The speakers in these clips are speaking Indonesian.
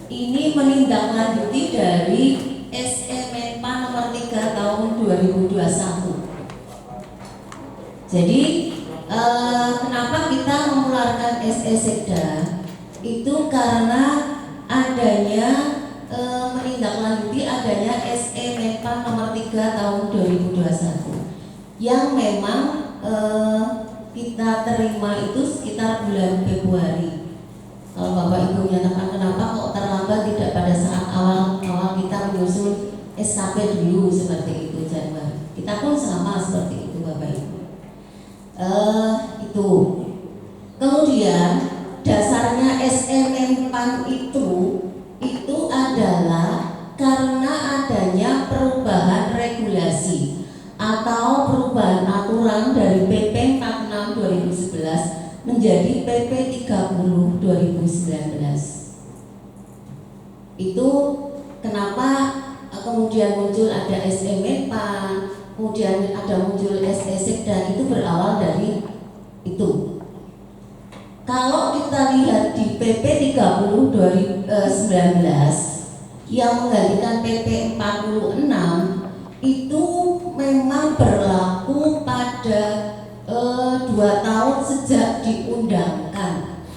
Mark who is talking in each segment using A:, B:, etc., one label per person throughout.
A: ini menindaklanjuti dari SE Menpa nomor 3 tahun 2021. Jadi kenapa kita mengeluarkan SE Sekda? Itu karena adanya menindaklanjuti adanya SE Menpa nomor 3 tahun 2021 yang memang kita terima itu sekitar bulan Februari. Kalau Bapak Ibu menyatakan kenapa kok terlambat, tidak pada saat awal kita menyusun SKP dulu seperti itu Januari. Kita pun sama seperti itu Bapak Ibu. Itu. Kemudian dasarnya SMM-PAN itu adalah karena adanya perubahan regulasi atau perubahan aturan dari PP 46 2011 menjadi PP 30 2019. Itu kenapa kemudian muncul ada SMM-PAN, kemudian ada muncul SE Sekda, itu berawal dari itu. Kalau kita lihat di PP 30 2019 yang menggantikan PP 46 itu memang berlaku pada 2 tahun sejak diundangkan.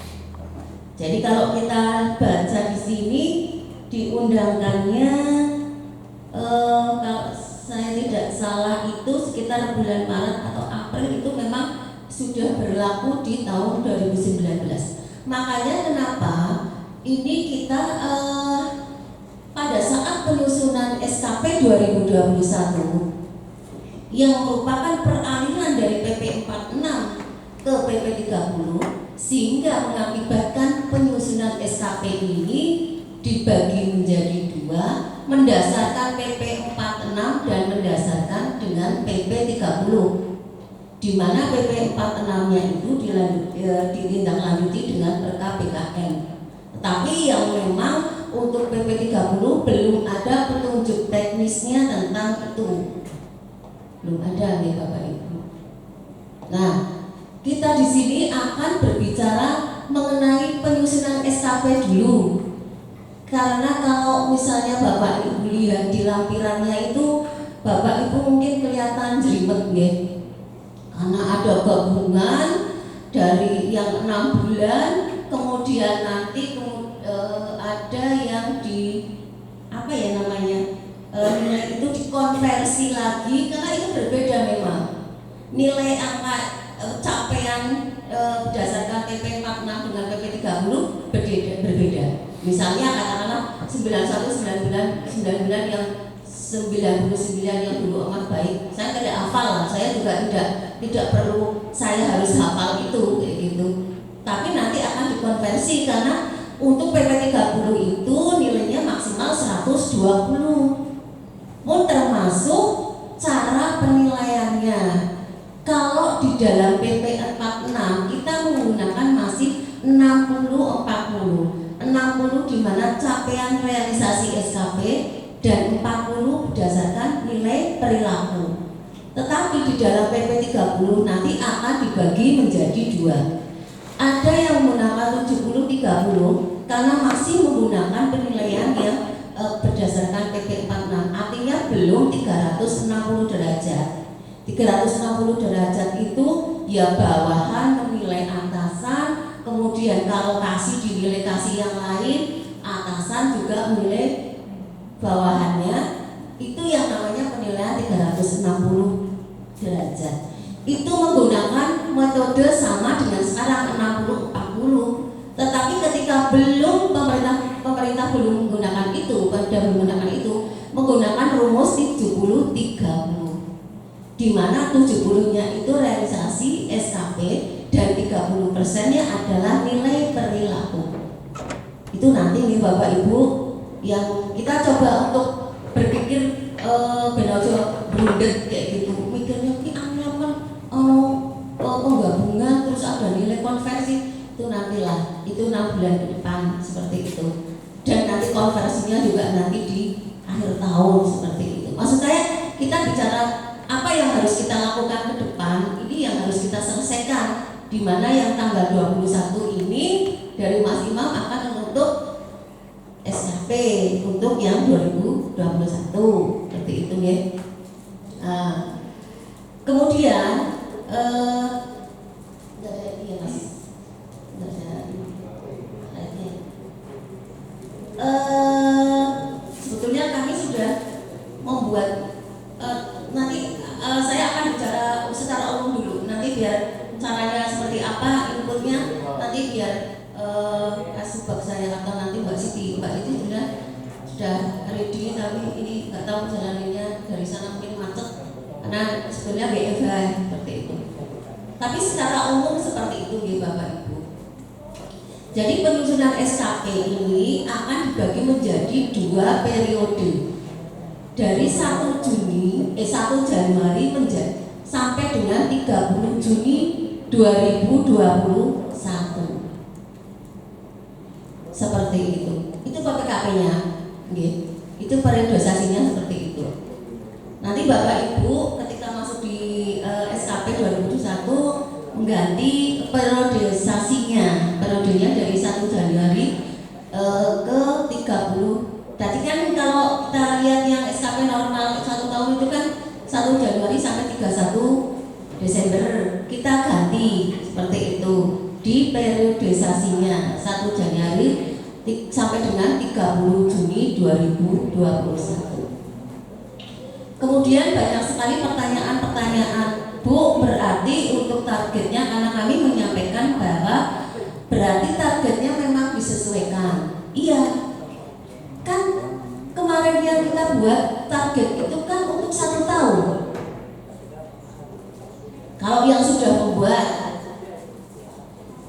A: Jadi kalau kita baca di sini diundangkannya kalau saya tidak salah itu sekitar bulan Maret atau April, itu memang sudah berlaku di tahun 2019. Makanya kenapa ini kita pada saat penyusunan SKP 2021 yang merupakan peralihan dari PP 46 ke PP 30 sehingga mengakibatkan penyusunan SKP ini dibagi menjadi 2 mendasarkan PP 46 dan mendasarkan dengan PP 30, di mana PP 46-nya itu ditindaklanjuti dengan Perka BKN. Tetapi yang memang untuk PP 30 belum ada petunjuk teknisnya tentang itu. Belum ada nih Bapak Ibu. Nah, kita di sini akan berbicara mengenai penyusunan SKP dulu. Karena kalau misalnya Bapak Ibu lihat di lampirannya itu, Bapak Ibu mungkin kelihatan jelimet ya. Karena ada gabungan dari yang 6 bulan, kemudian nanti ada yang di apa ya namanya, nilai itu dikonversi lagi, karena itu berbeda memang. Nilai angka capaian berdasarkan PP 46 dengan PP 30 berbeda. Misalnya katakanlah 91 9 bulan yang 99 yang dulu amat baik. Saya tidak hafal, saya juga tidak perlu saya harus hafal itu kayak gitu. Tapi nanti akan dikonversi karena untuk PP 30 itu nilainya maksimal 120. Pun termasuk cara penilaiannya. Kalau di dalam PP 46 kita menggunakan masih 60-40. 60 di mana capaian realisasi SKP dan 40 berdasarkan nilai perilaku. Tetapi di dalam PP 30 nanti akan dibagi menjadi 2. Ada yang menggunakan 70-30 karena masih menggunakan penilaian yang berdasarkan PP 46, artinya belum 360 derajat. 360 derajat itu ya bawahan menilai atasan, kemudian kalau kasih dinilai kasih yang lain, atasan juga menilai bawahannya. Itu yang namanya penilaian 360 derajat. Itu menggunakan metode sama dengan sekarang 60-40. Tetapi ketika belum pemerintah belum menggunakan itu, menggunakan rumus 70-30. Di mana 70-nya itu realisasi SKP dan 30%-nya adalah nilai perilaku. Itu nanti nih Bapak Ibu yang kita coba untuk berpikir benojo berundet kayak gitu, mikirnya ini anyaman penggabungan terus ada nilai konversi, itu nantilah, itu 6 bulan ke depan seperti itu. Dan nanti konversinya juga nanti di akhir tahun seperti itu. Maksud saya kita bicara apa yang harus kita lakukan ke depan, ini yang harus kita selesaikan, di mana yang tanggal 21 ini dari Mas Imam akan menutup SK untuk yang 2021 seperti itu ya. Kemudian nggak ada ini ya Mas, nggak ada lagi. Sebetulnya kami sudah membuat nanti saya akan bicara secara umum dulu, nanti biar caranya seperti apa, inputnya nanti biar asubag saya atau nanti Mbak Siti sudah ready, tapi ini nggak tahu jalanannya dari sana mungkin macet karena sebenarnya WFH seperti itu. Tapi secara umum seperti itu ya Bapak Ibu. Jadi penyusunan SKP ini akan dibagi menjadi 2 periode. Dari 1 Januari sampai dengan 30 Juni 2021. Seperti itu. Itu PPKP-nya. Itu periodisasinya seperti itu. Nanti Bapak Ibu ketika masuk di SKP 2021 mengganti periodisasinya. Periodenya dari 1 Januari ke 30. Tadi kan kalau kita lihat yang SKP normal 1 tahun itu kan 1 Januari sampai 31 Desember. Kita ganti seperti itu di periodisasinya 1 Januari sampai dengan 30 Juni 2021. Kemudian banyak sekali pertanyaan-pertanyaan, Bu, berarti untuk targetnya, karena kami menyampaikan bahwa berarti targetnya memang disesuaikan. Iya, kan kemarin yang kita buat target itu kan untuk 1 tahun. Kalau yang sudah membuat,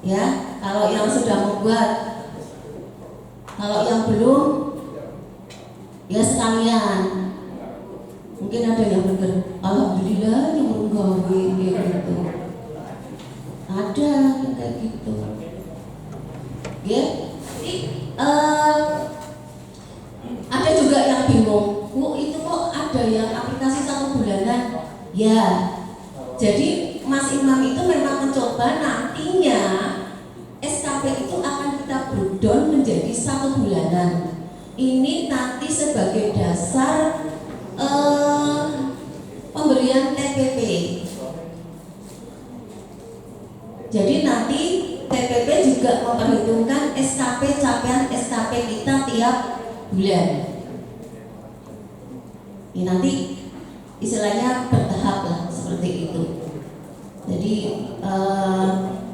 A: ya, kalau yang sudah membuat, kalau yang belum, ya sekalian. Mungkin ada yang benar, alhamdulillah yang menggawe gitu. Ada yang kayak gitu. Ya, ada juga yang bingung, Bu, itu kok ada yang aplikasi 1 bulanan? Ya, jadi Mas Imam itu memang mencoba nantinya SKP itu akan kita breakdown menjadi 1 bulanan. Ini nanti sebagai dasar pemberian TPP. Jadi nanti TPP juga memperhitungkan SKP, capaian SKP kita tiap bulan. Ini nanti istilahnya bertahap lah seperti itu. Jadi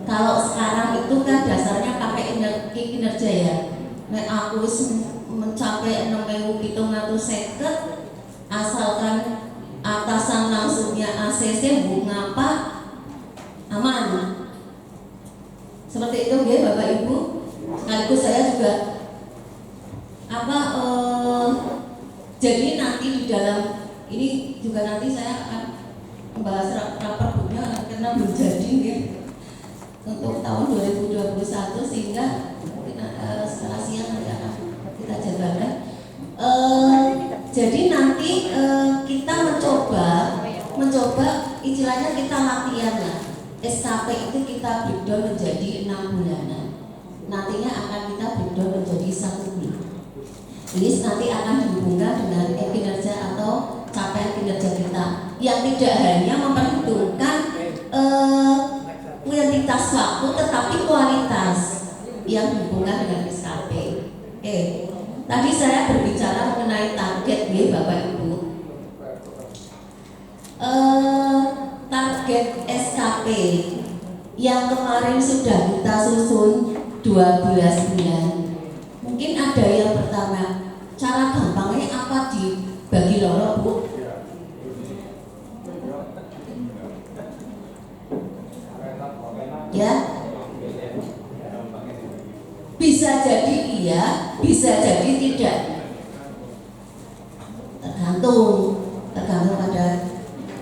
A: kalau sekarang itu kan dasarnya pakai kinerja ya. Nek aku mencapai 6.750 asalkan atasan langsungnya ACC, Bu, ngapa aman. Seperti itu ya Bapak Ibu. Sekaligus saya juga jadi nanti di dalam ini juga nanti saya akan membahas rapor bukunya karena belum jadi ya, untuk tahun 2021 sehingga setelah siang nanti akan kita jadwalkan. Jadi nanti kita mencoba istilahnya kita latihan lah. SKP itu kita breakdown menjadi 6 bulanan. Nantinya akan kita breakdown menjadi 1 bulan. Ini nanti akan dihubungkan dengan kinerja atau capaian kinerja kita yang tidak hanya memperhitungkan kuantitas waktu tetapi kualitas yang dihubungkan dengan SKP. Tadi saya berbicara mengenai target ya Bapak Ibu. Target SKP yang kemarin sudah kita susun 12 bulan. Mungkin ada yang pertama, cara gampangnya apa dibagi loro, Bu? Ya, bisa jadi iya, bisa jadi tidak, tergantung pada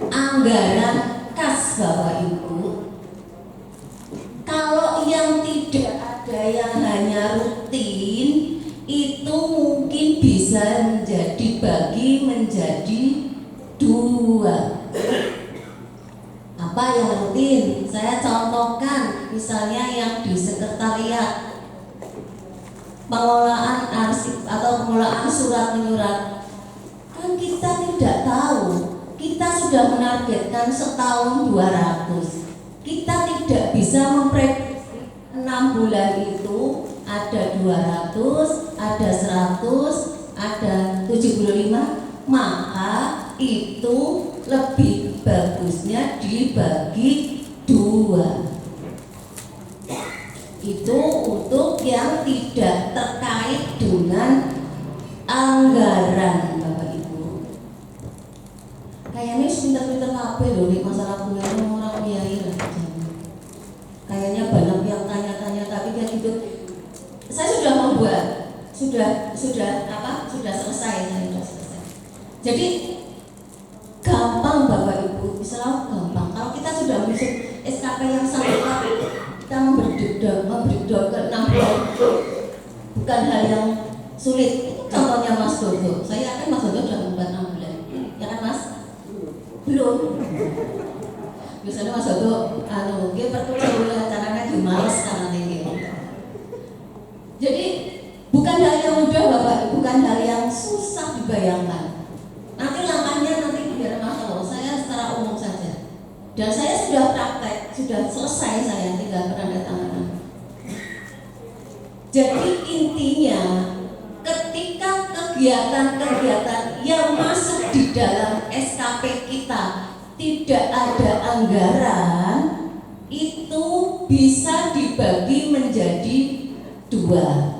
A: anggaran kas Bapak Ibu. Kalau yang tidak ada yang hanya rutin itu mungkin bisa dibagi menjadi 2. Apa yang rutin? Saya contohkan misalnya yang di sekretariat. pengelolaan arsip atau pengelolaan surat menyurat, kan kita tidak tahu. Kita sudah menargetkan setahun 200. Kita tidak bisa memprediksi 6 bulan itu ada 200, ada 100, ada 75. Maka itu lebih bagusnya dibagi 2. Itu untuk yang tidak terkait dengan anggaran, Bapak Ibu. Kayaknya pinter-pinter kabeh loh nih masalah bunga orang biaya lah. Kayaknya banyak yang tanya-tanya, tapi kayak gitu. Saya sudah membuat, sudah selesai, saya sudah selesai. Jadi gampang Bapak Ibu, selalu gampang. Kalau kita sudah menyusun SKP yang sama, kita membreakdown ke 6 bulan, bukan hal yang sulit. Contohnya Mas Dodo, saya yakin Mas Dodo sudah membuat 6 bulan, ya kan Mas? Belum. Biasanya Mas Dodo, dia perkuliahan caranya dimales karena ini. Jadi bukan hal yang mudah Bapak, bukan hal yang susah dibayangkan. Nanti langkahnya biar Mas Dodo, saya secara umum saja. Dan saya sudah praktek, sudah selesai, saya tinggal penandatanganan. Jadi intinya, ketika kegiatan-kegiatan yang masuk di dalam SKP kita tidak ada anggaran, itu bisa dibagi menjadi 2.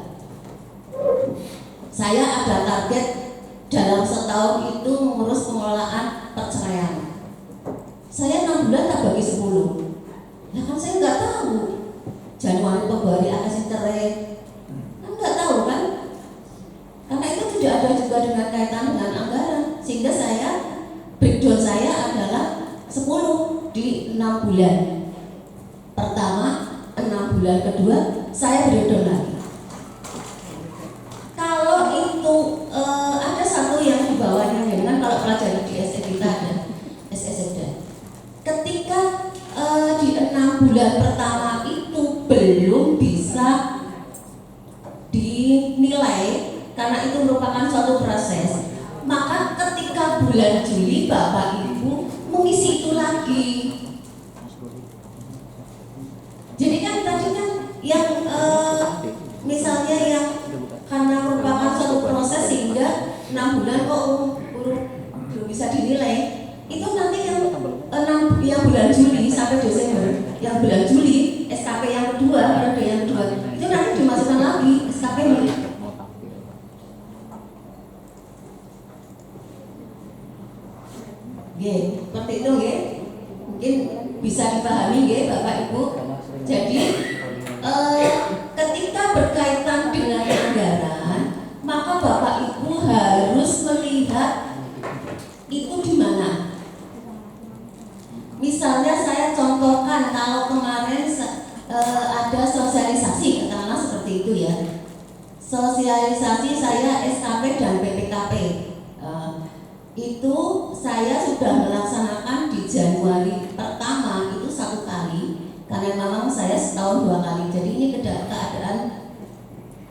A: Saya ada target dalam setahun itu mengurus pengelolaan perceraian. Saya 6 bulan tak bagi 10. Ya kan saya nggak tahu. Januari Februari akan cerai, kan nggak tahu kan? Karena itu tidak ada juga dengan kaitan dengan anggaran, sehingga saya breakdown saya adalah 10 di 6 bulan. Pertama 6 bulan kedua saya breakdown lagi. Kalau itu ada satu yang di bawahnya, dengan kalau pelajaran di SE kita ada SSD. Ketika di 6 bulan pertama itu belum bisa dinilai karena itu merupakan suatu proses, maka ketika bulan Juli Bapak Ibu mengisi itu lagi. Jadi kan tadi kan yang misalnya yang karena merupakan suatu proses sehingga 6 bulan kok belum bisa dinilai, itu nanti yang bulan Juli sampai Desember, yang bulan Juli SKP yang kedua, periode yang kedua itu nanti dimasukkan lagi SKP-nya. Seperti itu mungkin bisa dipahami Bapak Ibu. Jadi ketika berkaitan dengan anggaran, maka Bapak Ibu harus melihat itu di mana. Misalnya saya contohkan, kalau kemarin ada sosialisasi, katakanlah seperti itu ya. Sosialisasi saya SKP dan BPKP. Itu saya sudah melaksanakan di Januari pertama itu 1 kali, karena memang saya setahun 2 kali. Jadi ini keadaan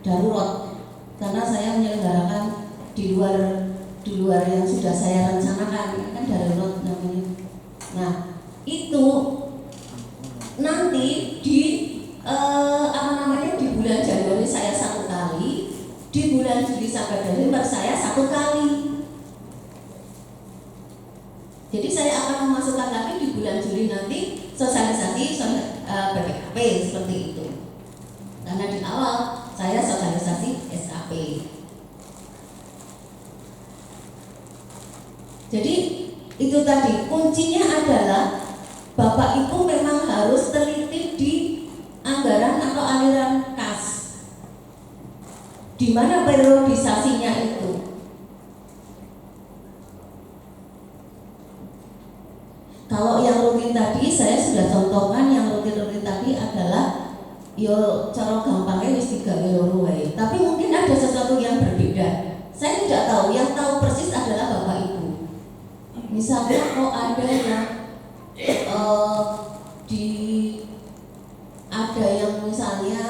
A: darurat karena saya menyelenggarakan di luar yang sudah saya rencanakan, kan darurat namanya. Nah itu nanti di di bulan Januari saya 1 kali, di bulan Juli sampai Desember saya 1 kali. Jadi saya akan memasukkan lagi di bulan Juli nanti sosialisasi BPKP seperti itu. Karena di awal saya sosialisasi SKP. Jadi itu tadi kuncinya adalah Bapak Ibu memang harus teliti di anggaran atau aliran kas. Di mana periodisasinya itu? Kalau yang rutin tadi saya sudah contohkan, yang rutin tadi adalah cara gampangnya wis 3 loro wae. Tapi mungkin ada sesuatu yang berbeda. Saya tidak tahu, yang tahu persis adalah Bapak Ibu. Misalnya kok ada yang ada yang misalnya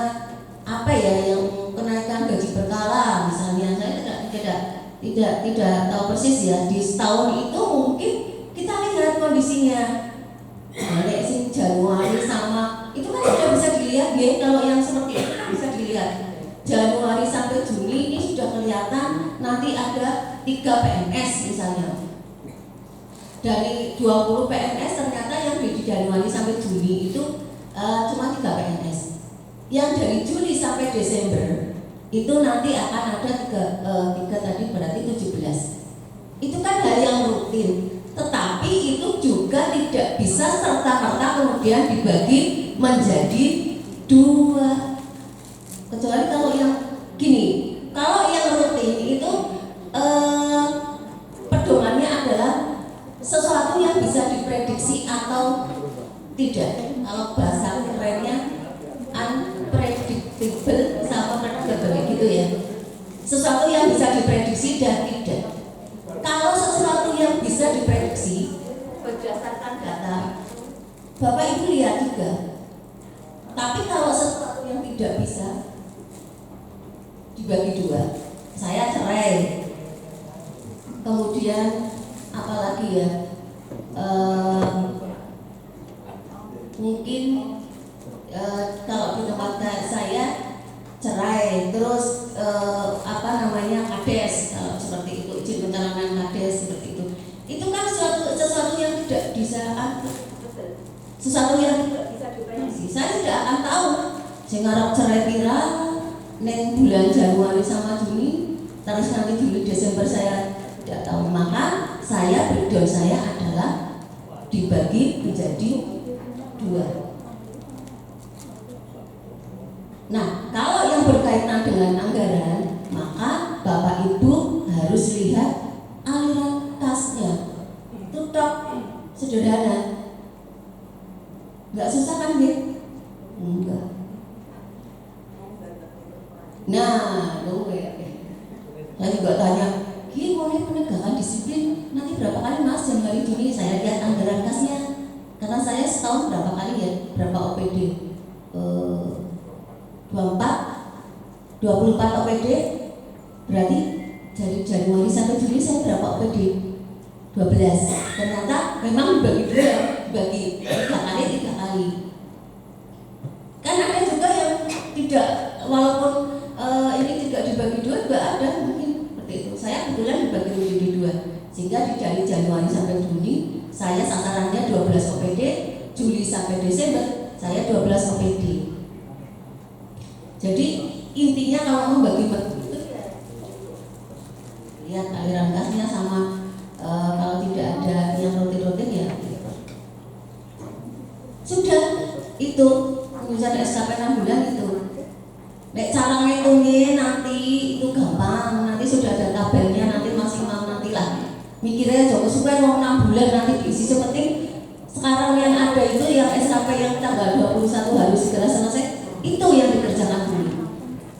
A: yang kenaikan gaji tidak tahu persis ya. Di setahun itu mungkin kita lihat kondisinya. Balik sing Januari sama itu kan sudah bisa dilihat ya. Kalau yang seperti itu kan bisa dilihat. Januari sampai Juni ini sudah kelihatan. Nanti ada 3 PNS misalnya. Dari 20 PNS ternyata yang di Januari sampai Juni itu cuma 3 PNS. Yang dari Juli sampai Desember itu nanti akan ada 3 tadi berarti 17. Itu kan hal yang rutin. Tetapi itu juga tidak bisa serta-merta kemudian dibagi menjadi 2. Kecuali kalau yang gini, kalau yang rutin itu pedomannya adalah sesuatu yang bisa diprediksi atau tidak. Kalau bahasa kerennya unpredictable sama predictable gitu ya. Sesuatu yang bisa diprediksi dan tidak. Kalau sesuatu yang bisa diprediksi berdasarkan data, Bapak Ibu lihat juga. Tapi kalau sesuatu yang tidak bisa dibagi 2, saya cerai. Kemudian apalagi ya? Mungkin kalau di tempat saya cerai, terus kades, kalau seperti itu, izin pencalonan kades seperti itu kan sesuatu yang tidak bisa, sesuatu yang tidak bisa diprediksi. Saya tidak akan tahu saya ngarep cerai pira neng bulan Januari sama Juni, terus nanti Juli Desember saya tidak tahu. Maka breakdown saya adalah dibagi menjadi 2. Nah, kalau yang berkaitan dengan anggaran, maka Bapak Ibu harus lihat aliran kasnya. Itu tok, sederhana. Enggak susah kan, Dit? Enggak. Nah, saya juga tanya, gini mulai penegakan disiplin nanti berapa kali Mas Januari Juni? Saya lihat anggaran kasnya. Karena saya setahun berapa kali ya, berapa OPD? 24 OPD, berarti dari Januari sampai Juli saya berapa OPD? 12. Ternyata memang dibagi 3 kali. Kan ada juga yang tidak, walaupun ini tidak dibagi 2 juga ada mungkin seperti itu. Saya kebetulan dibagi menjadi 2, sehingga dari Januari sampai Juni saya sasarannya 12 OPD, Juli sampai Desember saya 12 OPD. Jadi intinya kalau membagi itu lihat aliran kasnya sama kalau tidak ada yang rutin-rutin ya sudah itu urusan SKP 6 bulan itu. Nek cara ngitungnya nanti itu gampang, nanti sudah ada tabelnya, nanti maksimal nantilah. Mikirnya jauh supaya mau 6 bulan nanti diisi, sepenting sekarang yang ada itu yang SKP yang tanggal 21 harus segera selesai, itu yang dikerjakan dulu.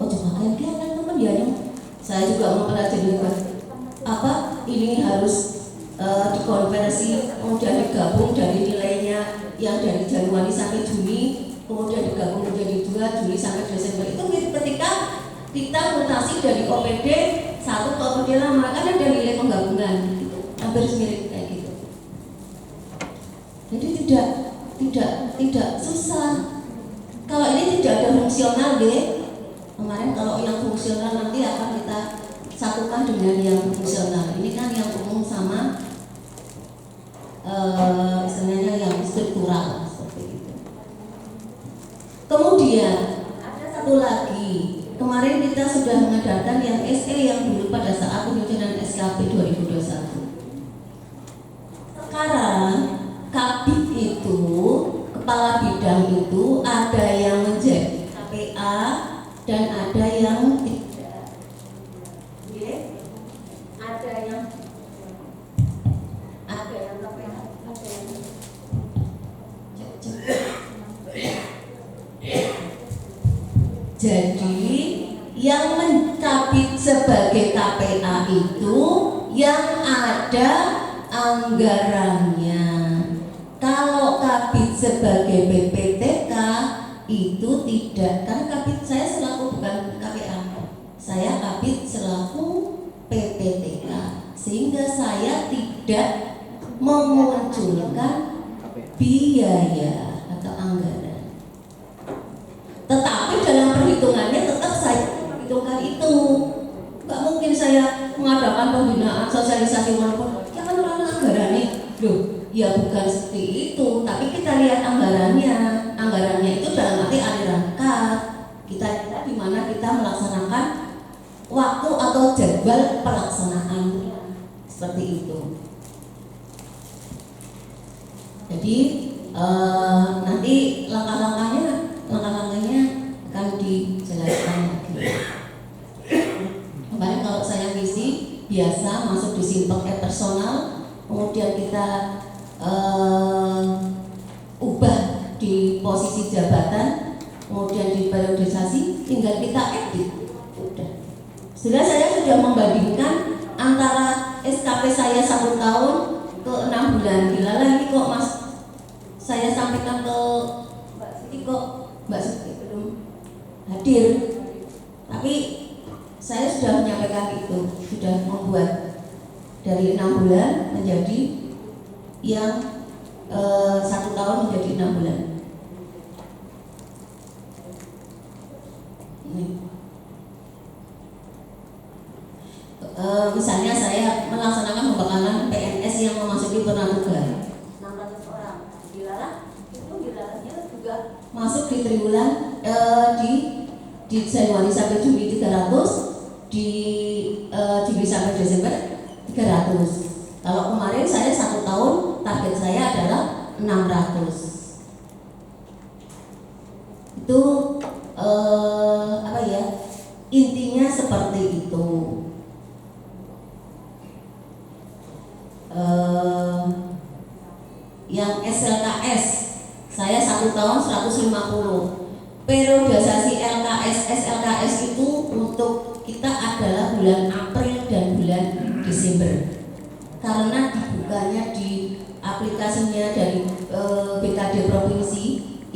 A: Oh coba kalian kan teman ya, saya juga mempelajari ini harus dikonversi, kemudian digabung dari nilainya yang dari Januari sampai Juni, kemudian digabung menjadi 2 Juli sampai Desember. Itu ketika kita mutasi dari OPD 1 ke OPD lama kan ada nilai penggabungan gitu. Hampir mirip kayak gitu. Jadi tidak susah. Kalau ini tidak ada fungsional deh. Kemarin kalau yang fungsional nanti akan kita satukan dengan yang fungsional. Ini kan yang umum sama istilahnya yang struktural seperti itu. Kemudian ada satu lagi. Kemarin kita sudah mengedarkan yang SE yang dulu pada saat penyusunan SKP 2021. Sekarang Kabid itu, kepala bidang itu ada yang menjadi KPA dan ada yang tidak. Ada yang KPA, ada yang jadi yang mencabit sebagai KPA itu yang ada anggarannya. Kalau kabit sebagai BPTK itu tidak, karena kabit saya selaku bukan KPA, saya kabit selaku PW perhitungannya tetap saya perhitungkan itu. Nggak mungkin saya mengadakan pembinaan sosialisasi walaupun ya kan orang anggarannya, loh ya bukan seperti itu, tapi kita lihat anggarannya itu dalam arti aliran kas, kita lihat di mana kita melaksanakan waktu atau jadwal pelaksanaan seperti itu. Jadi nanti langkah-langkahnya akan dijelaskan lagi. Kemarin kalau saya visi biasa masuk di simpek personal, kemudian kita ubah di posisi jabatan, kemudian di periodisasi, tinggal kita edit. Udah. Sudah, saya sudah membandingkan antara SKP saya 1 tahun ke 6 bulan. Gila lagi kok Mas, saya sampaikan ke Mbak Siti kok Mbak Siti belum hadir. Tapi saya sudah menyampaikan itu, sudah membuat dari 6 bulan menjadi yang 1 tahun menjadi 6 bulan. Ini. Misalnya saya melaksanakan pembekalan PNS yang memasuki pramuka 600 orang. Dilarang, itu dilarangnya juga masuk di triwulan di Januari sampai Juli 300, di Juli sampai Desember 300. Kalau kemarin saya 1 tahun target saya adalah 600. Itu apa ya? Intinya seperti itu. Yang SLKS saya 1 tahun 150. Periodisasi SLKS itu untuk kita adalah bulan April dan bulan Desember. Karena dibukanya di aplikasinya dari BKD provinsi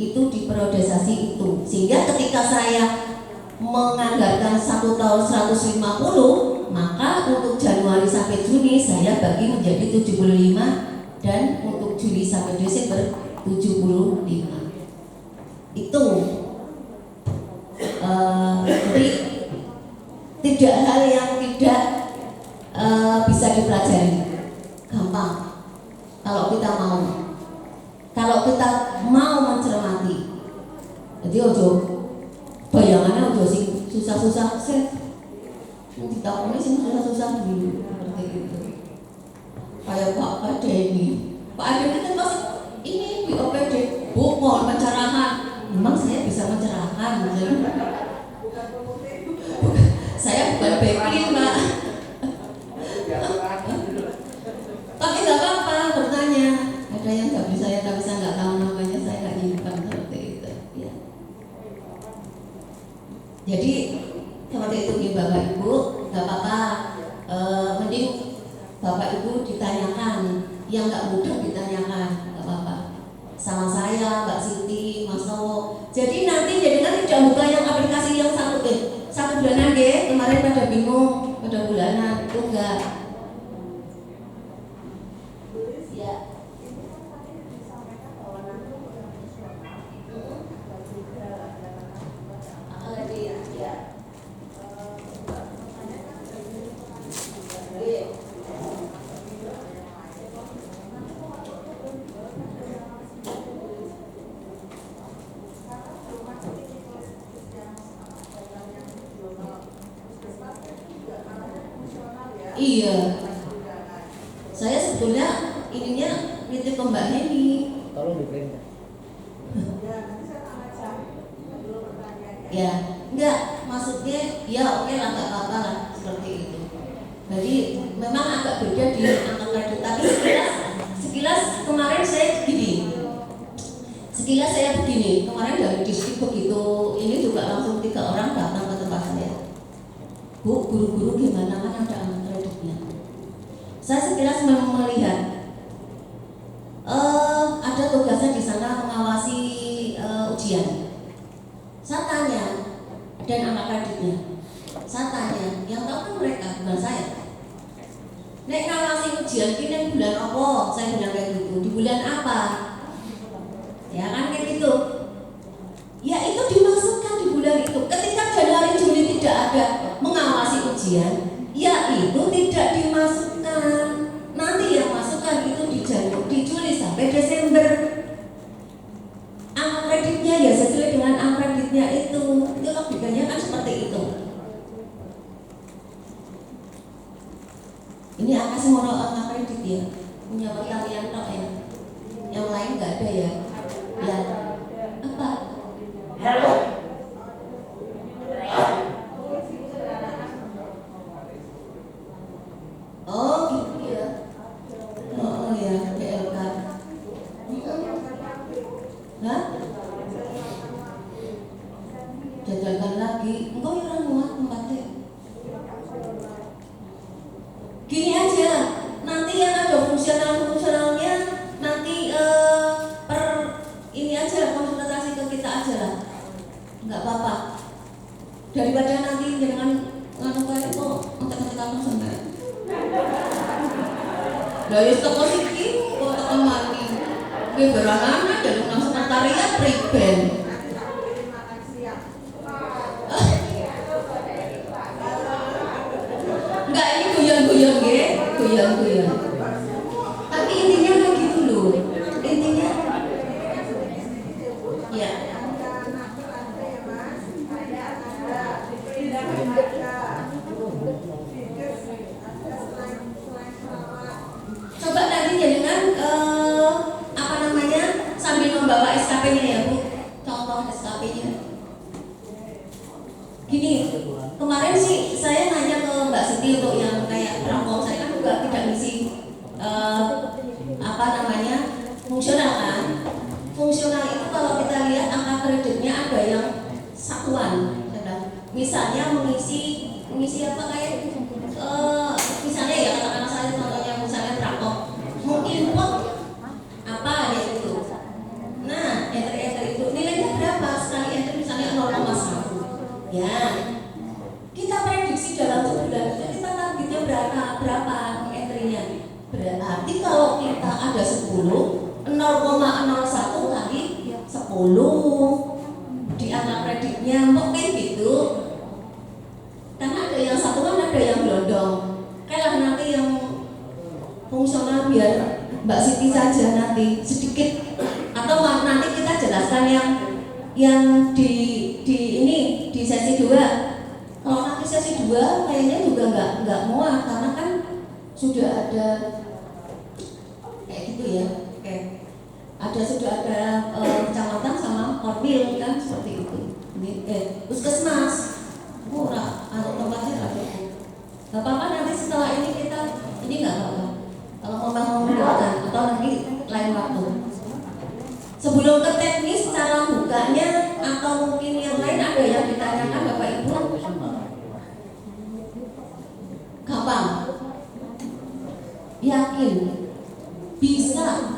A: itu di periodisasi itu. Sehingga ketika saya menganggarkan 1 tahun 150, maka untuk Januari sampai Juni saya bagi menjadi 75 dan untuk Juli sampai Desember 75. Itu jadi tidak hal yang tidak bisa dipelajari, gampang kalau kita mau mencermati. Jadi ojo bayangannya ojo sing susah-susah set ditakoni sing susah-susah dulu seperti itu. Kayak Pak Denny kan pasti ini di OPD mohon pencerahan. Memang saya bisa mencerahkan, saya bukan backlit Mbak. Tapi nggak apa-apa bertanya. Ada yang nggak bisa saya tak bisa nggak tahu namanya, saya nggak nyimpan seperti itu. Ya. Jadi seperti itu nih Bapak Ibu, nggak apa-apa. Mending Bapak Ibu ditanyakan, yang nggak mudah ditanyakan, nggak apa-apa. Sama saya, Mbak Siti, Mas Towo. Jadi nanti jadikan tidak buka yang aplikasi yang 1 bulanan deh. Kemarin pada bingung, pada bulanan itu enggak. Ya. Iya, saya sebetulnya ininya nitip ke Mbak Neni.
B: Tolong di-print.
A: Ya, enggak, maksudnya ya oke lah, nggak apa-apa lah seperti itu. Jadi memang agak beda di angka kredit, tapi sekilas kemarin saya begini. Kemarin dari distrik begitu, ini juga langsung 3 orang datang ke tempat saya. Bu, guru-guru gimana, kan ada angka kreditnya. Saya sekilas memang melihat ada tugasnya di sana mengawasi ujian. Saya tanya, dan angka kreditnya. Saya tanya, yang tahu kan mereka, bukan saya. Nek ngawasi ujian ini bulan apa? Saya bilang kayak gitu. Di bulan apa? Ya kan kayak gitu. Ya itu dimasukkan di bulan itu. Ketika ujian, yaitu tidak dimasukkan. Nanti yang masukkan itu di Juli sampai Desember. Angka kreditnya ya sesuai dengan angka kreditnya itu logikanya kan seperti itu. Ini angka semua angka kredit ya, punya pertanian tok ya, yang lain nggak ada ya. Ya apa? Oh gitu ya. Oh ya, PLK. Hah? Jajalkan lagi. Engkau yang muat tempatnya. Gini aja, nanti yang ada fungsionalnya nanti per ini aja konsultasi ke kita aja lah. Enggak apa-apa. Daripada nanti jangan nganu kayak kok ngetek-ngetek kamu sampai. Lah ya teko siki kok teko mati. Kowe berangan jadi nang sekretariat priben. Enggak, ini guyon-guyon nggih, guyon-guyon. Tapi intinya kayak gitu loh. Intinya ya. Coba nanti jangan apa namanya sambil membawa SKP-nya ya Bu, contoh SKP-nya. Gini, kemarin sih saya nanya ke Mbak Siti untuk yang kayak prakom, saya kan juga tidak ngisi apa namanya fungsional kan. Fungsional itu kalau kita lihat angka kreditnya ada yang satuan, misalnya mengisi apa kayak misalnya ya katakanlah saya contohnya misalnya prakom menginput apa ya itu. Nah, entry itu nilainya berapa sekali entry misalnya 0,1. Ya, kita prediksi dalam sebulan itu kita targetnya berapa entry-nya. Berarti kalau kita ada 10, 0,01 kali 10 di angka kreditnya, mungkin gitu. Karena ada yang satuan, ada yang blondong. Kayak nanti yang fungsional biar Mbak Siti saja nanti sedikit, atau nanti kita jelaskan yang di sesi 2. Kalau nanti sesi 2 kayaknya juga nggak muat karena kan sudah ada kayak gitu ya, sudah ada kecamatan sama Korwil kan seperti itu. Puskesmas murah atau tempatnya nggak cukup. Nggak apa-apa nanti setelah ini kita ini nggak apa-apa. Kalau mau membuatkan atau nanti lain waktu. Sebelum ke teknis cara bukanya atau mungkin yang lain ada yang ditanyakan Bapak Ibu? Gampang. Yakin bisa.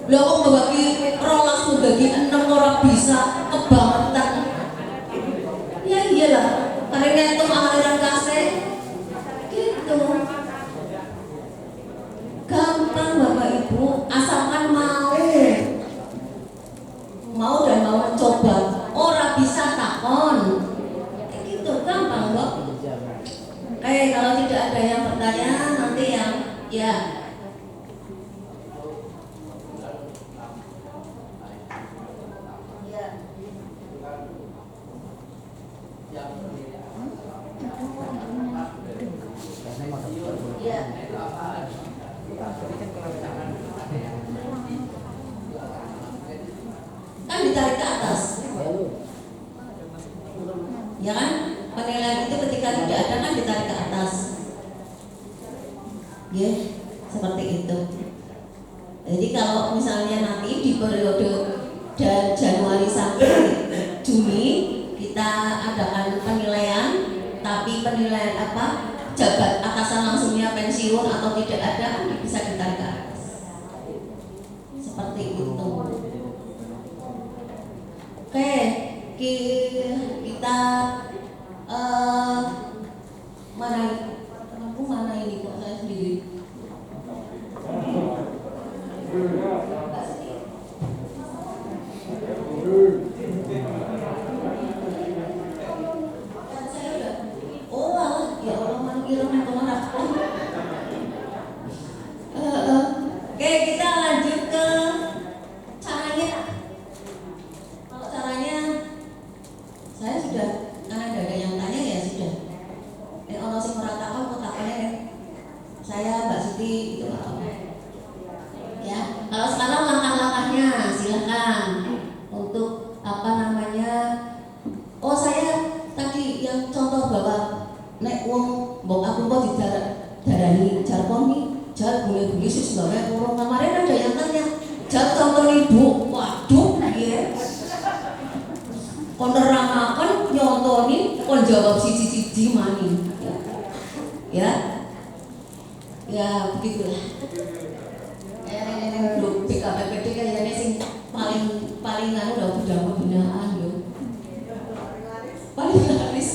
A: Lah kok membagi rolas membagi 6 orang bisa kebangetan. Ya iyalah, karena itu aliran kasih gitu. Gampang Bapak Ibu, asalkan mau dan mau mencoba. Orang bisa takon. Gitu gampang kok. Kalau tidak ada yang bertanya nanti yang ya. Kan ditarik ke atas, ya kan? Penilaian itu ketika tidak ada kan ditarik ke atas, ya seperti itu. Jadi kalau misalnya nanti di periode dari Januari sampai Juni kita adakan penilaian, tapi penilaian apa? Jabat atasan langsungnya pensiun atau tidak ada kan bisa ditarik ke atas. Seperti itu. Oke, kita mana ini kok saya sendiri. Oh yang contoh bahwa nek wong mbok aku kok didarani jargon nih, jar boleh sih sebagai orang. Kemarin ada yang tanya, jar contoh ibu, waduh, iya. Kon nerangaken nyontoni, kon jawab siji-siji mani. Ya, ya begitulah. Grup BKPPD kayaknya sing paling anu udah pembinaan yo. Paling laris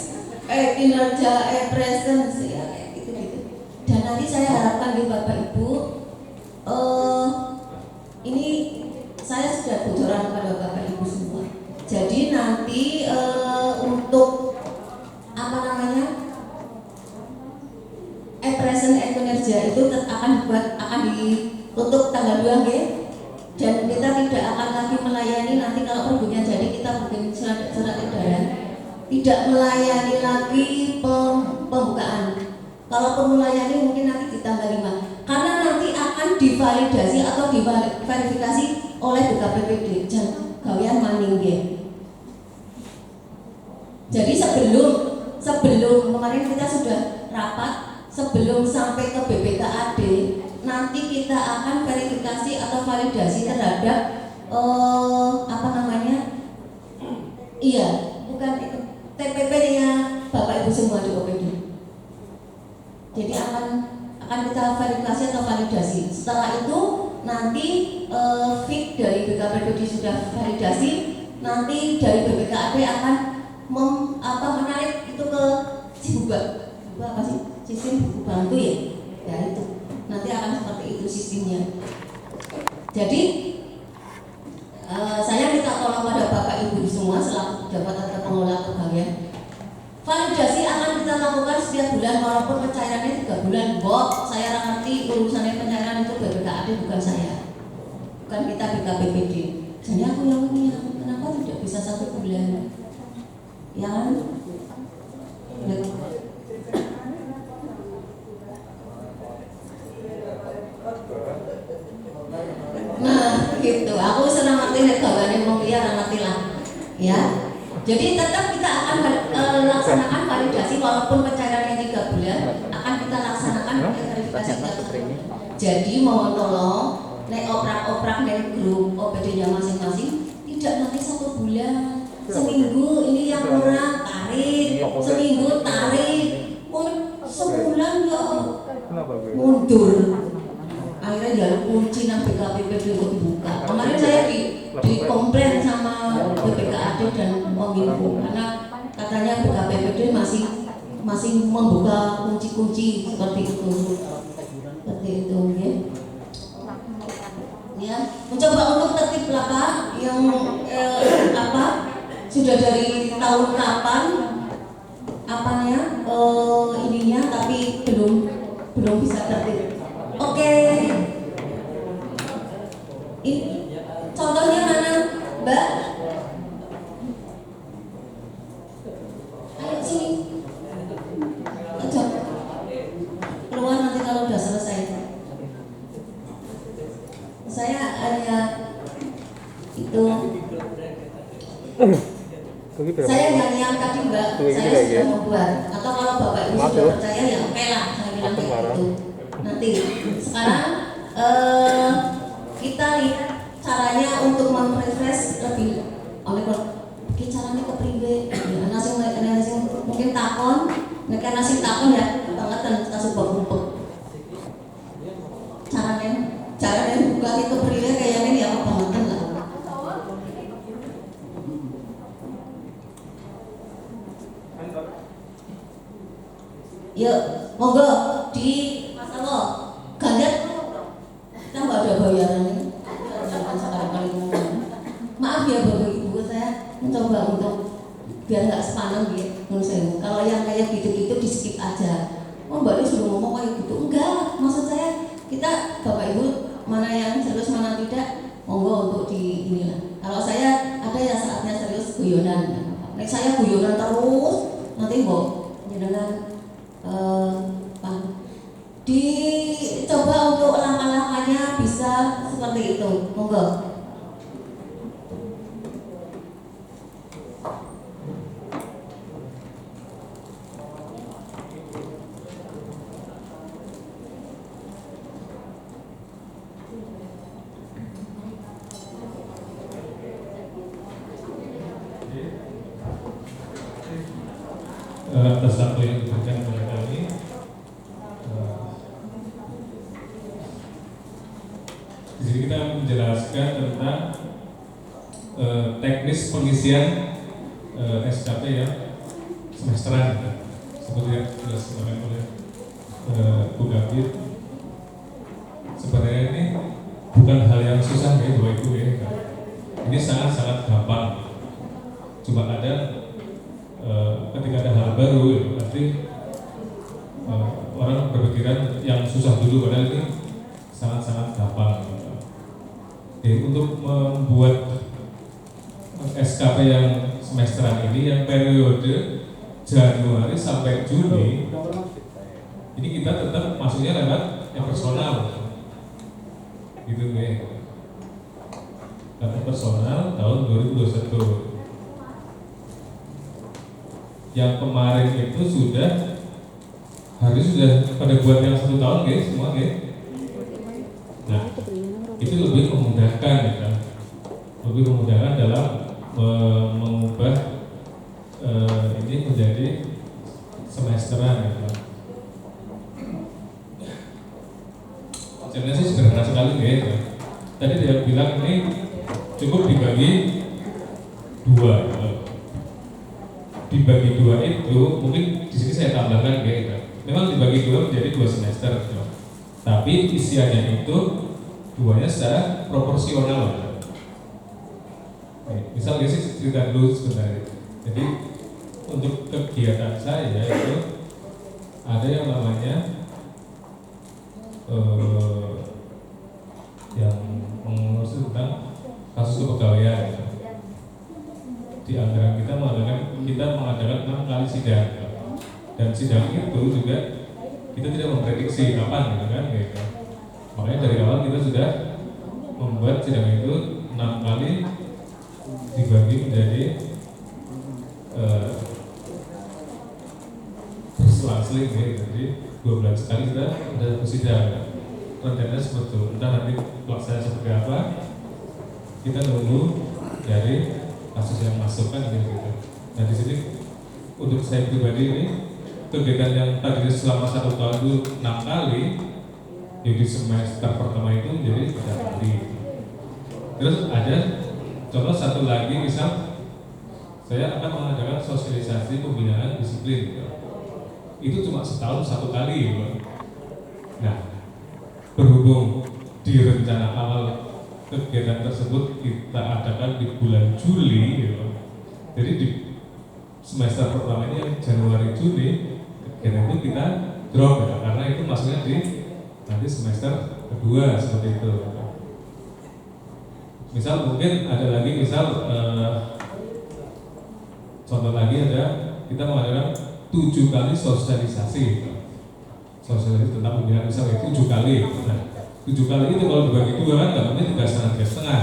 A: kinerja presence ya kayak gitu. Dan nanti saya harapkan di Bapak Ibu ini saya sudah bocoran kepada Bapak Ibu semua. Jadi nanti untuk apa namanya? Present kinerja itu akan ditutup tanggal 2 nggih. Dan kita tidak akan lagi melayani nanti kalau perbunya jadi kita bikin surat edaran tidak melayani lagi pembukaan. Kalau melayani mungkin nanti ditambah 5 karena nanti akan divalidasi atau diverifikasi oleh BKPPD gawean maning nggih. Jadi sebelum kemarin kita sudah rapat sebelum sampai ke BPKAD nanti kita akan verifikasi atau validasi terhadap apa namanya? Iya, bukan itu TPP-nya Bapak Ibu semua di OPD. Jadi akan kita verifikasi atau validasi. Setelah itu nanti fit dari BKPPD sudah validasi, nanti dari BPKAD akan menarik itu ke Cibuba. Apa sih? Sistem buku bantu ya? Ya itu. Nanti akan seperti itu sistemnya. Jadi saya minta tolong pada Bapak Ibu semua selaku pejabat atau pengelola pegawai. Validasi akan kita lakukan setiap bulan walaupun pencairannya 3 bulan. Saya ngerti urusannya pencairan itu BPKAD bukan saya, bukan kita BKPPD. Jadi aku yang punya. Kenapa tidak bisa 1 bulan? Ya kan? Nah, gitu. Aku senang ngerti nek gawane wong liya ora ngerti lah. Ya. Jadi tetap kita akan laksanakan validasi walaupun pencairannya 3 bulan akan kita laksanakan verifikasi 3 bulan. Jadi mohon tolong nek oprak-oprak dari grup OPD-nya masing-masing tidak nanti 1 bulan. Seminggu ini yang kurang tarik, seminggu tarik, sebulan ya mundur. Akhirnya jalan kunci nang BKPPD untuk dibuka. Kemarin saya dikomplain sama BPKAD dan Kominfo karena katanya BKPPD masih membuka kunci-kunci seperti itu. Ya, mencoba untuk tertib apa yang sudah dari tahun kapan apanya ininya tapi belum bisa tertib. Oke. Ini contohnya mana, Mbak? Ayo sini. Ajak. Keluar nanti kalau udah selesai. Saya hanya itu. Saya hanya yang tadi Mbak, saya sudah membuat. Atau kalau Bapak Ibu sudah percaya ya oke lah, saya bilang kayak gitu. Nanti sekarang kita lihat caranya untuk memrefresh lebih oleh caranya ke priwe. Nasi mungkin takon, nasi takon ya banget dan kita sebab untuk caranya buka itu priwe kayaknya ya apa banget lah. Yuk, monggo di Mas Alo, ganjar kita nggak ada bayarannya. Maaf ya Bapak Ibu, saya mencoba untuk biar nggak sepaneng gitu. Kalau yang kayak gitu-gitu di skip aja. Oh Mbak Lis sudah ngomong kayak gitu, enggak. Maksud saya kita Bapak Ibu mana yang serius mana tidak, monggo untuk di inilah. Kalau saya ada ya saatnya serius guyonan. Nek saya guyonan terus nanti mbok jenengan dicoba untuk langkah-langkahnya bisa seperti itu, monggo.
B: atas waktu yang diberikan kepada kami. Di sini kita menjelaskan tentang teknis pengisian SKP yang semesteran, seperti yang dijelaskan oleh Bu Kabir. Sebenarnya ini bukan hal yang susah ya Bapak Ibu ya. Ini sangat-sangat gampang. Cuma ada ketika ada hal baru ya, nanti orang berpikiran yang susah dulu, padahal ini sangat-sangat gampang. Jadi untuk membuat SKP yang semesteran ini yang periode Januari sampai Juni, ini kita tetap masuknya lewat yang personal, gitu ya. Data personal tahun 2021. Yang kemarin itu harus sudah pada buat yang 1 tahun guys, semua guys. Nah, itu lebih memudahkan ya, lebih memudahkan dalam mengubah ini menjadi semesteran ya. Caranya sih sederhana sekali guys. Tadi dia bilang ini cukup dibagi 2. Dibagi 2 itu mungkin di sini saya tambahkan guys. Memang dibagi 2 menjadi 2 semester. Tapi isiannya itu 2-nya secara proporsional. Misal guys cerita dulu sebentar. Jadi untuk kegiatan saya itu ada yang namanya yang mengurus tentang kasus kepegawaian. Di anggaran kita mengadakan 6 kali sidang, dan sidang itu juga kita tidak memprediksi kapan gitu kan gitu. Makanya dari awal kita sudah membuat sidang itu 6 kali dibagi menjadi berselang-seling gitu. Jadi 2 bulan sekali kita ada sidang. Rencananya seperti itu. Entah nanti pelaksanaan seperti apa, kita nunggu dari kasus yang masuk kan gitu. Nah di sini untuk saya pribadi ini kegiatan yang tadi selama 1 tahun itu 6 kali, jadi semester pertama itu menjadi 3 kali. Terus ada contoh satu lagi, misal saya akan mengadakan sosialisasi pembinaan disiplin. Itu cuma setahun 1 kali. Nah, berhubung di rencana awal kegiatan tersebut kita adakan di bulan Juli, jadi di semester pertama ini yang Januari Juni kegiatan itu kita drop ya, karena itu masuknya di nanti semester kedua seperti itu. Misal mungkin ada lagi, contoh lagi ada kita mengadakan 7 kali sosialisasi tentang pembinaan, misalnya 7 kali. Nah, 7 kali itu kalau dibagi 2 kan dalamnya 3,5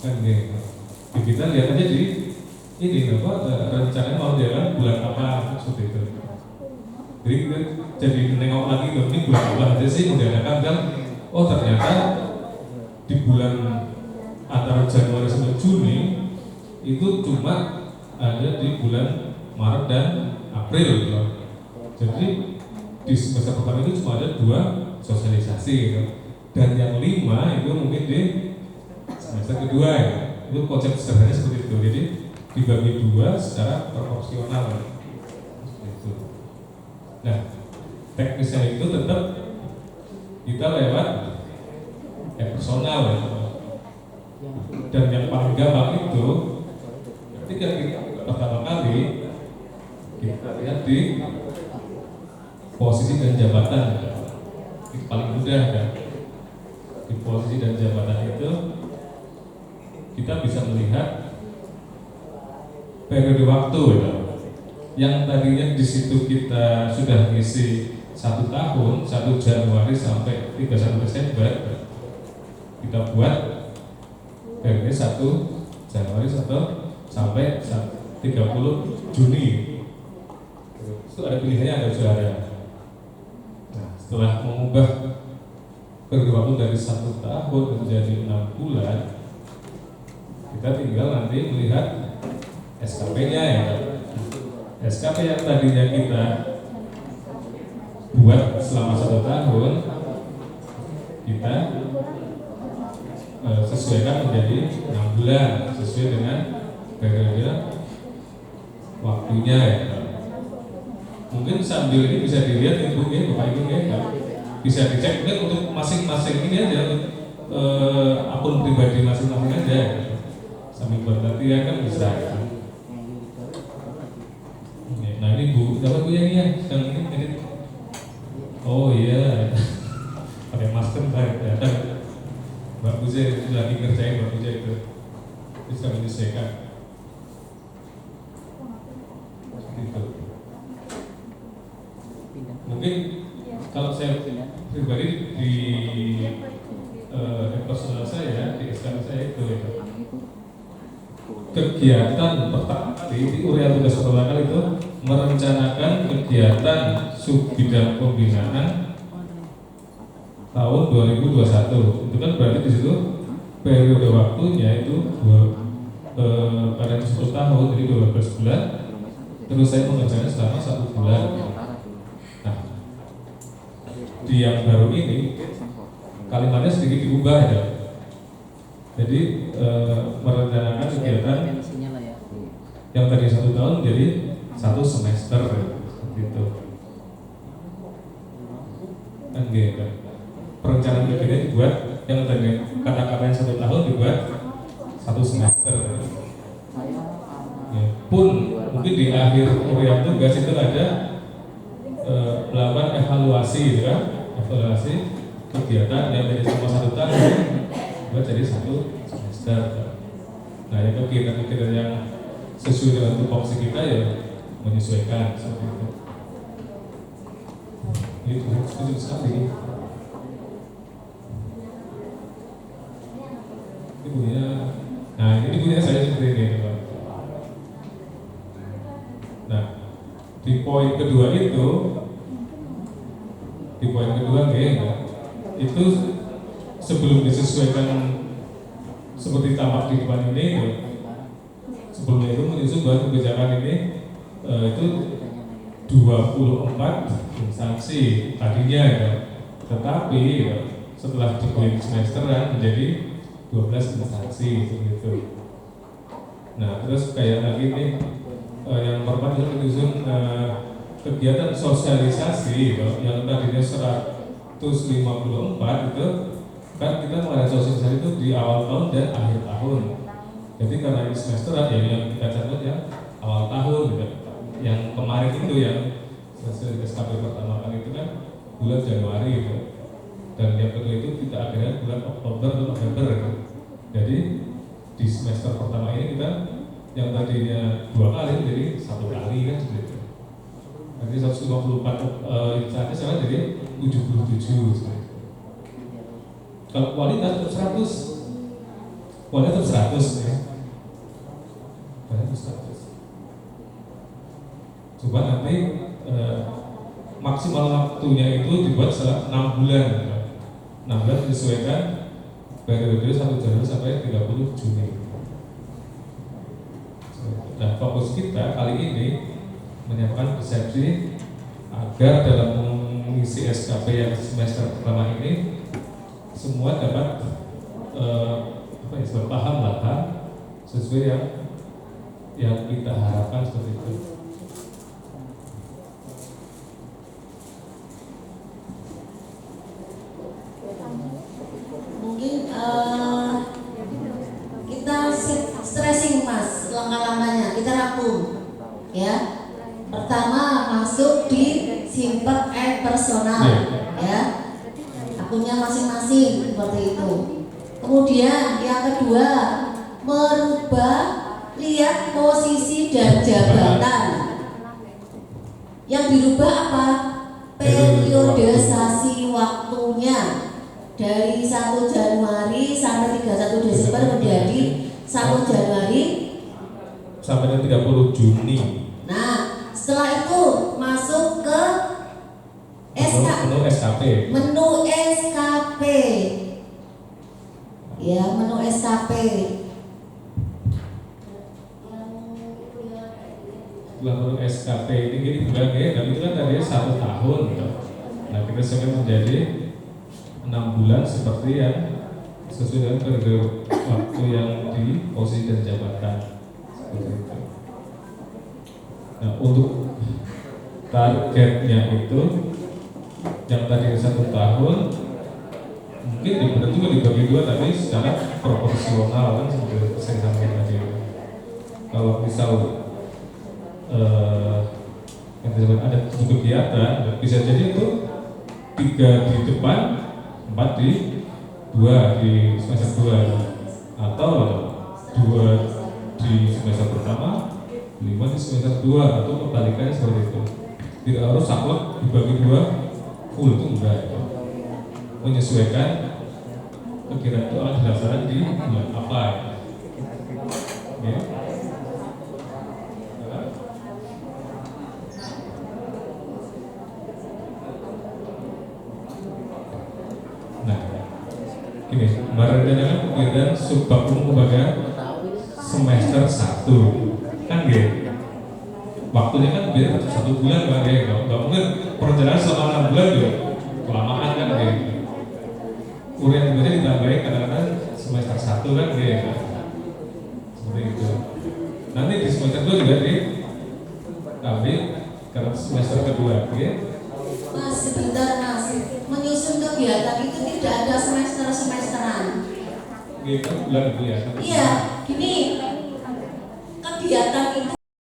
B: kan gitu. Kita lihat aja di ini rencananya mau jalan bulan apa seperti itu. Jadi kita jadi nengok lagi ini bulan apa aja sih mendadak kan, oh ternyata di bulan antara Januari sampai Juni itu cuma ada di bulan Maret dan April gitu. Jadi di semester pertama itu cuma ada 2 sosialisasi gitu. Dan yang 5 itu mungkin di semester kedua ya. Itu konsep sederhananya seperti itu. Jadi dibagi 2 secara proporsional seperti itu. Nah, teknisnya itu tetap kita lewat personal ya. Dan yang paling gampang itu ketika kita pertama kali kita lihat di posisi dan jabatan, itu paling mudah kan. Di posisi dan jabatan itu kita bisa melihat periode waktu ya. Yang tadinya di situ kita sudah ngisi 1 tahun, 1 Januari sampai 31 Desember, kita buat periode 1 Januari sampai 30 Juni. Itu ada pilihannya, ada saudara. Nah, setelah mengubah periode waktu dari 1 tahun menjadi 6 bulan, kita tinggal nanti melihat SKP-nya ya. SKP yang tadinya kita buat selama 1 tahun, kita sesuaikan menjadi 6 bulan sesuai dengan periode waktunya ya. Mungkin sambil ini bisa dilihat Ibu ya, Bapak Ibu ya, bisa dicek mungkin untuk masing-masing ini aja, akun pribadi masing-masing aja ya. Sambil buat latihan kan bisa ya. Nah ini Bu, dapat Bu yang ini ya, sedang ini edit. Oh iya, pakai masker saya. Mbak Buze itu lagi ngerjain, Mbak Buze itu bisa menyesuaikan. Gitu. Mungkin kalau saya pribadi di personal saya, di SKP saya itu kegiatan pertama kali di urean tugas pertama kali itu merencanakan kegiatan sub bidang pembinaan tahun 2021. Itu kan berarti di situ periode waktunya itu pada 10 tahun, jadi 12 bulan. Terus saya mengerjakan selama 1 bulan. Nah, di yang baru ini kalimatnya sedikit diubah ya. Jadi merencanakan kegiatan yang tadi 1 tahun jadi 1 semester gitu. Kan gitu. Perencanaan kegiatan dibuat yang tadi kata-katanya 1 tahun dibuat 1 semester. Ya, pun mungkin di akhir kuliah tugas itu ada melakukan evaluasi, gitu kan? Evaluasi kegiatan yang dari selama 1 tahun buat jadi 1 semester. Nah, yang kegiatan-kegiatan yang sesuai dengan tupoksi kita ya menyesuaikan seperti itu. Itu setuju sekali. Ibunya, nah ini punya saya seperti ini, Pak. Nah, di poin kedua itu, itu sebelum disesuaikan seperti tamak di depan ini, sebelumnya itu menyusun bahwa kebijakan ini itu 24 instansi tadinya ya, tetapi ya, setelah dibikin semesteran menjadi 12 instansi begitu. Nah, terus kayak lagi nih yang pertama itu menyusun kegiatan sosialisasi yang tadinya 154 itu kan kita mulai sosialisasi itu di awal tahun dan akhir tahun. Jadi karena ini semesteran ya yang kita catat ya awal tahun gitu. Yang kemarin itu yang SKP pertama kali itu kan bulan Januari gitu. Dan yang kedua itu kita akhirnya bulan Oktober atau November gitu. Jadi di semester pertama ini kita yang tadinya 2 kali jadi 1 kali kan gitu. Jadi 154 instansi sekarang jadi 77. Kalau kualitas tetap 100, kualitas tetap 100 ya. Kualitas 100. Coba nanti maksimal waktunya itu dibuat selama 6 bulan. 6 bulan disesuaikan periode 1 Januari sampai 30 Juni. Nah, fokus kita kali ini menyiapkan persepsi agar dalam mengisi SKP yang semester pertama ini semua dapat paham lah sesuai yang kita harapkan seperti itu.
A: Mungkin kita stressing Mas, langkah-langkahnya kita rangkum ya. Pertama masuk di simpan personal ya, akunnya masing-masing seperti itu. Kemudian yang kedua merubah lihat posisi dan jabatan. Yang dirubah apa? Periodisasi waktunya dari 1 Januari sampai 31 Desember menjadi 1 Januari
B: sampai 30 Juni.
A: Nah, setelah itu masuk ke
B: menu SKP.
A: Menu SKP. Ya, menu SKP.
B: Menu SKP SKP ini bulan ya, tapi itu kan tadi 1 tahun. Nah kita sekarang menjadi 6 bulan seperti yang sesuai dengan periode waktu yang di posisi dan jabatan seperti itu. Nah untuk targetnya itu yang tadi 1 tahun mungkin benar juga dibagi 2 tapi secara proporsional kan seperti saya sampaikan tadi. Kalau misal yang disebut ada 7 kegiatan, bisa jadi itu 3 di depan, 4 di 2 di semester 2 atau 2 di semester pertama, 5 di semester 2 atau kebalikannya seperti itu. Tidak harus saklek dibagi 2 full, itu enggak itu. Menyesuaikan kegiatan itu akan dilaksanakan di bulan apa ya. Nah, ini merencanakan kegiatan subbab umum pada semester 1 kan gitu. Waktunya kan biar 1 bulan kan ya, nggak mungkin perencanaan selama 6 bulan juga kelamaan kan gitu. Kurian baca ditambahin kadang-kadang semester 1 kan gitu. Seperti itu. Nanti di semester 2 juga ditambahin karena semester kedua gitu.
A: Mas, sebentar Mas, menyusun kegiatan itu tidak ada semester-semesteran.
B: Gitu, bulan itu ya.
A: Iya, gini, kegiatan